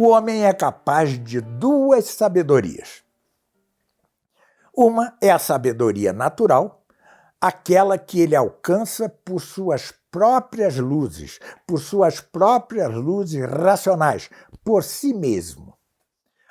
o homem é capaz de duas sabedorias. Uma é a sabedoria natural, aquela que ele alcança por suas próprias luzes racionais, por si mesmo.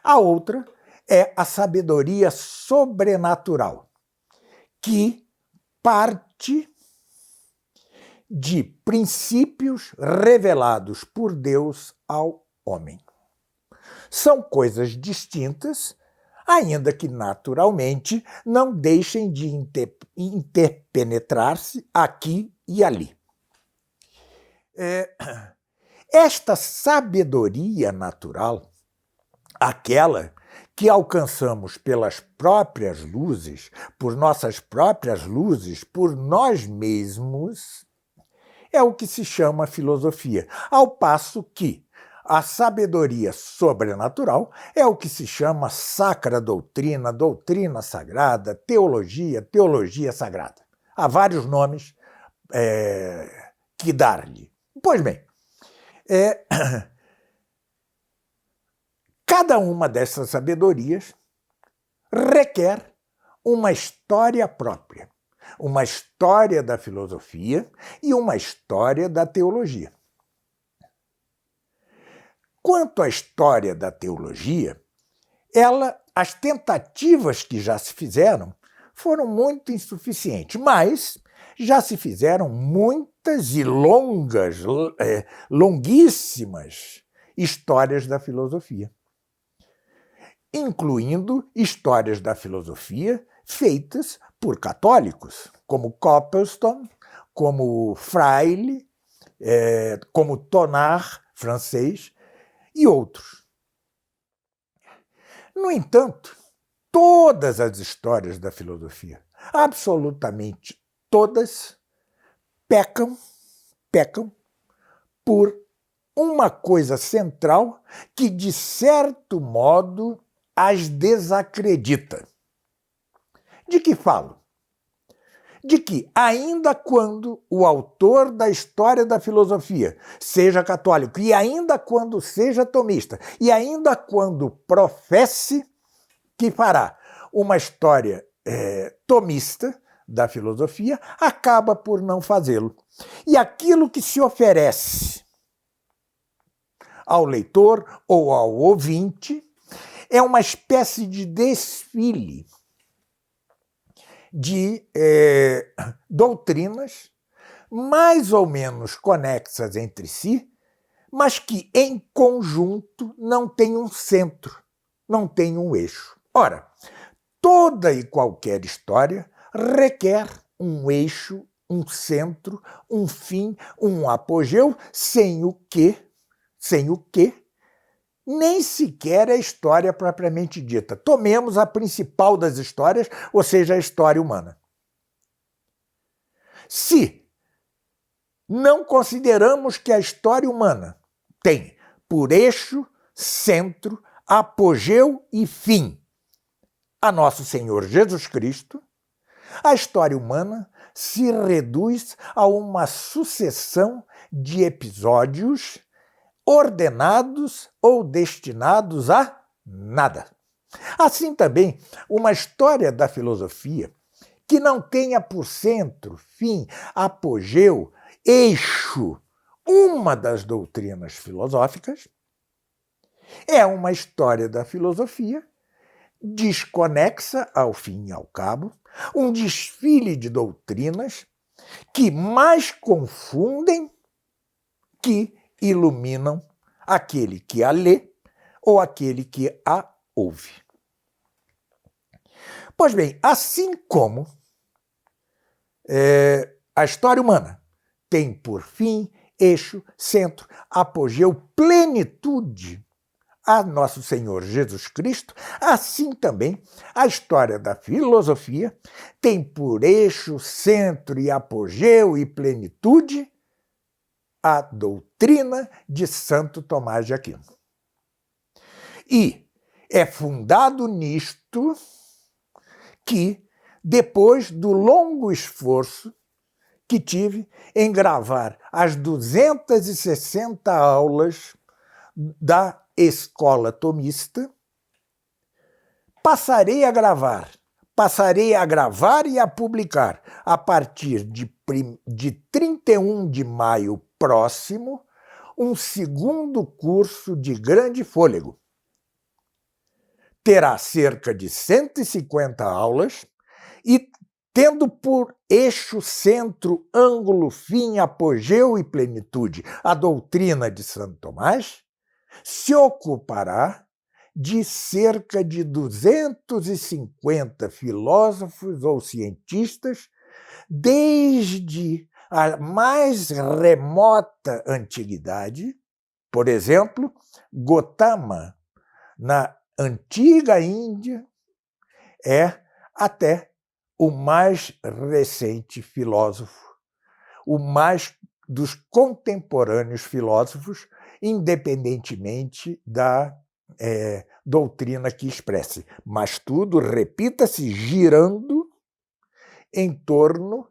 A outra é a sabedoria sobrenatural, que parte de princípios revelados por Deus ao homem. São coisas distintas, ainda que naturalmente não deixem de interpenetrar-se aqui e ali. Esta sabedoria natural, aquela que alcançamos pelas próprias luzes, por nossas próprias luzes, por nós mesmos, é o que se chama filosofia, ao passo que a sabedoria sobrenatural é o que se chama sacra doutrina, doutrina sagrada, teologia sagrada. Há vários nomes que dar-lhe. Pois bem, cada uma dessas sabedorias requer uma história própria, uma história da filosofia e uma história da teologia. Quanto à história da teologia, as tentativas que já se fizeram foram muito insuficientes, mas já se fizeram muitas e longuíssimas histórias da filosofia, incluindo histórias da filosofia feitas por católicos, como Coppelstone, como Freire, como Tonard, francês, e outros. No entanto, todas as histórias da filosofia, absolutamente todas, pecam por uma coisa central que, de certo modo, as desacredita. De que falo? De que, ainda quando o autor da história da filosofia seja católico, e ainda quando seja tomista, e ainda quando professe que fará uma história tomista da filosofia, acaba por não fazê-lo. E aquilo que se oferece ao leitor ou ao ouvinte é uma espécie de desfile de doutrinas mais ou menos conexas entre si, mas que em conjunto não têm um centro, não têm um eixo. Ora, toda e qualquer história requer um eixo, um centro, um fim, um apogeu, sem o que nem sequer a história propriamente dita. Tomemos a principal das histórias, ou seja, a história humana. Se não consideramos que a história humana tem por eixo, centro, apogeu e fim a nosso Senhor Jesus Cristo, a história humana se reduz a uma sucessão de episódios ordenados ou destinados a nada. Assim também, uma história da filosofia que não tenha por centro, fim, apogeu, eixo, uma das doutrinas filosóficas, é uma história da filosofia desconexa ao fim e ao cabo, um desfile de doutrinas que mais confundem que iluminam aquele que a lê ou aquele que a ouve. Pois bem, assim como a história humana tem por fim, eixo, centro, apogeu, plenitude a nosso Senhor Jesus Cristo, assim também a história da filosofia tem por eixo, centro e apogeu e plenitude a doutrina de Santo Tomás de Aquino. E é fundado nisto que, depois do longo esforço que tive em gravar as 260 aulas da escola thomista, passarei a gravar e a publicar, a partir de 31 de maio próximo, um segundo curso de grande fôlego. Terá cerca de 150 aulas e, tendo por eixo, centro, ângulo, fim, apogeu e plenitude a doutrina de Santo Tomás, se ocupará de cerca de 250 filósofos ou cientistas, desde a mais remota antiguidade, por exemplo, Gotama, na antiga Índia, até o mais recente filósofo, o mais dos contemporâneos filósofos, independentemente da doutrina que expresse. Mas tudo, repita-se, girando em torno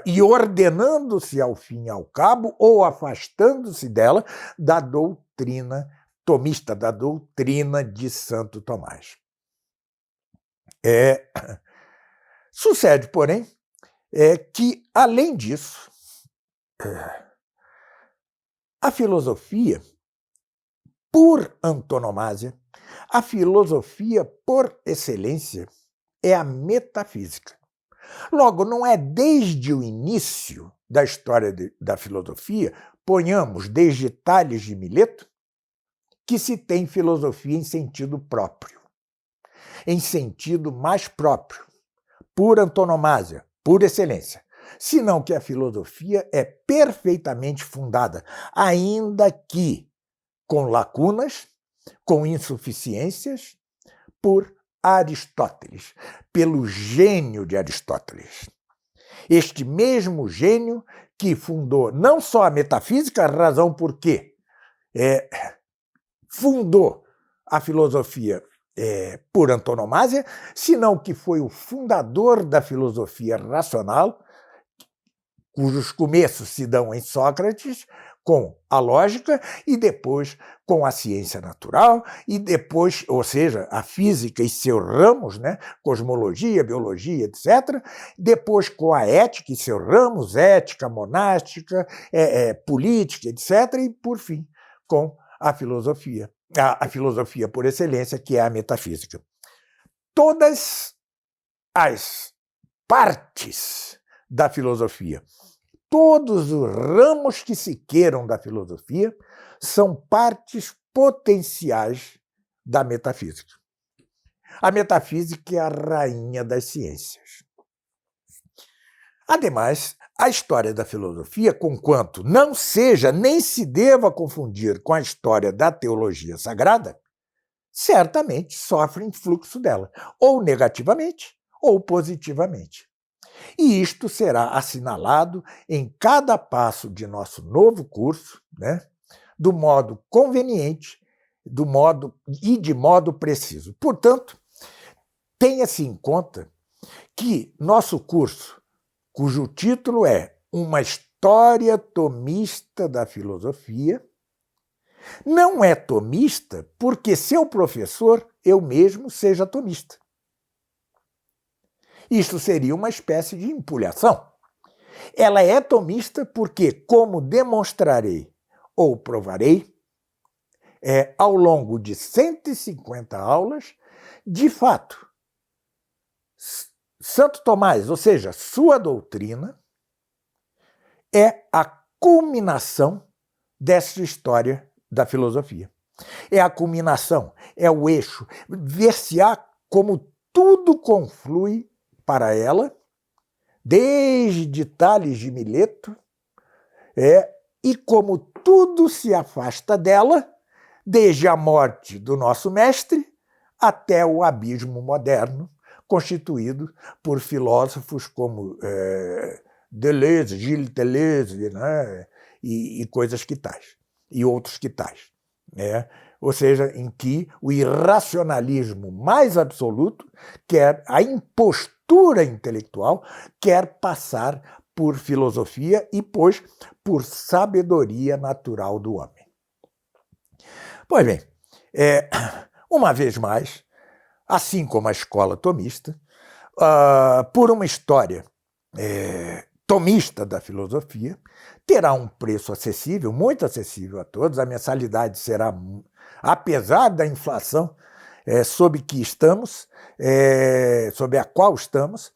e ordenando-se ao fim e ao cabo, ou afastando-se dela, da doutrina tomista, da doutrina de Santo Tomás. Sucede, porém, que, além disso, a filosofia, por antonomasia, a filosofia por excelência, é a metafísica. Logo, não é desde o início da história da filosofia, ponhamos desde Tales de Mileto, que se tem filosofia em sentido próprio, em sentido mais próprio, por antonomasia, por excelência, senão que a filosofia é perfeitamente fundada, ainda que com lacunas, com insuficiências, por Aristóteles, pelo gênio de Aristóteles. Este mesmo gênio que fundou não só a metafísica, a razão por que fundou a filosofia por antonomasia, senão que foi o fundador da filosofia racional, cujos começos se dão em Sócrates, com a lógica e depois com a ciência natural e depois, ou seja, a física e seus ramos, né, cosmologia, biologia, etc., depois com a ética e seus ramos, ética, monástica, política, etc., e por fim com a filosofia por excelência, que é a metafísica. Todas as partes da filosofia, todos os ramos que se queiram da filosofia, são partes potenciais da metafísica. A metafísica é a rainha das ciências. Ademais, a história da filosofia, conquanto não seja nem se deva confundir com a história da teologia sagrada, certamente sofre influxo dela, ou negativamente ou positivamente. E isto será assinalado em cada passo de nosso novo curso, né, do modo conveniente de modo preciso. Portanto, tenha-se em conta que nosso curso, cujo título é Uma História Tomista da Filosofia, não é tomista porque seu professor, eu mesmo, seja tomista. Isto seria uma espécie de empulhação. Ela é tomista porque, como demonstrarei ou provarei, ao longo de 150 aulas, de fato, Santo Tomás, ou seja, sua doutrina, é a culminação dessa história da filosofia. É a culminação, é o eixo. Ver-se-á como tudo conflui para ela, desde Tales de Mileto, e como tudo se afasta dela, desde a morte do nosso mestre até o abismo moderno, constituído por filósofos como Deleuze, Gilles Deleuze, né, e coisas que tais, e outros que tais. Ou seja, em que o irracionalismo mais absoluto, quer a impostura intelectual, quer passar por filosofia e, pois, por sabedoria natural do homem. Pois bem, uma vez mais, assim como a escola tomista, por uma história tomista da filosofia, terá um preço acessível, muito acessível a todos. A mensalidade será, apesar da inflação sob que estamos, sob a qual estamos,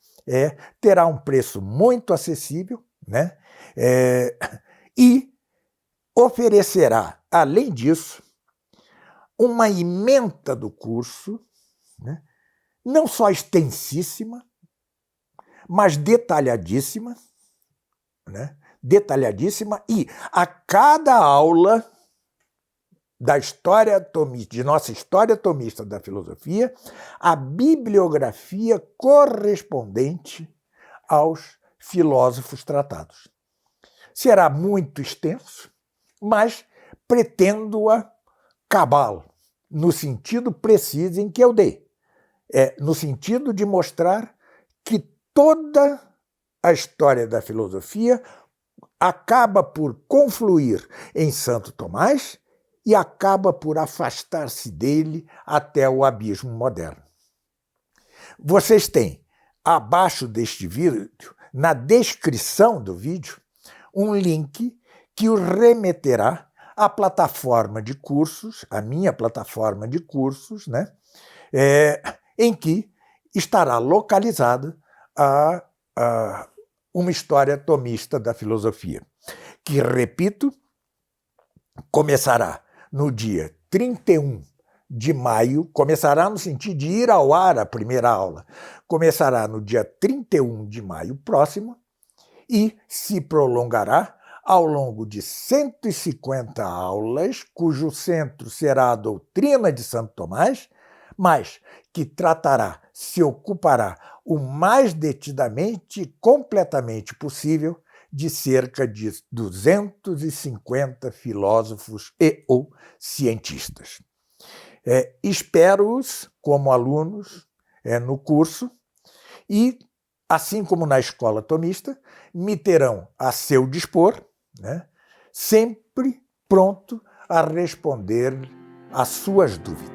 terá um preço muito acessível, né? E oferecerá, além disso, uma ementa do curso, né? Não só extensíssima, mas detalhadíssima, né? Detalhadíssima, e a cada aula da história tomista, de nossa história tomista da filosofia, a bibliografia correspondente aos filósofos tratados. Será muito extenso, mas pretendo-a cabal, no sentido preciso em que eu dei. No sentido de mostrar que toda a história da filosofia acaba por confluir em Santo Tomás e acaba por afastar-se dele até o abismo moderno. Vocês têm, abaixo deste vídeo, na descrição do vídeo, um link que os remeterá à plataforma de cursos, a minha plataforma de cursos, né? Em que estará localizada uma história tomista da filosofia, que, repito, começará no dia 31 de maio, começará no sentido de ir ao ar a primeira aula, começará no dia 31 de maio próximo e se prolongará ao longo de 150 aulas, cujo centro será a doutrina de Santo Tomás, mas que tratará, se ocupará o mais detidamente e completamente possível de cerca de 250 filósofos e ou cientistas. Espero-os como alunos no curso e, assim como na escola tomista, me terão a seu dispor, né, sempre pronto a responder às suas dúvidas.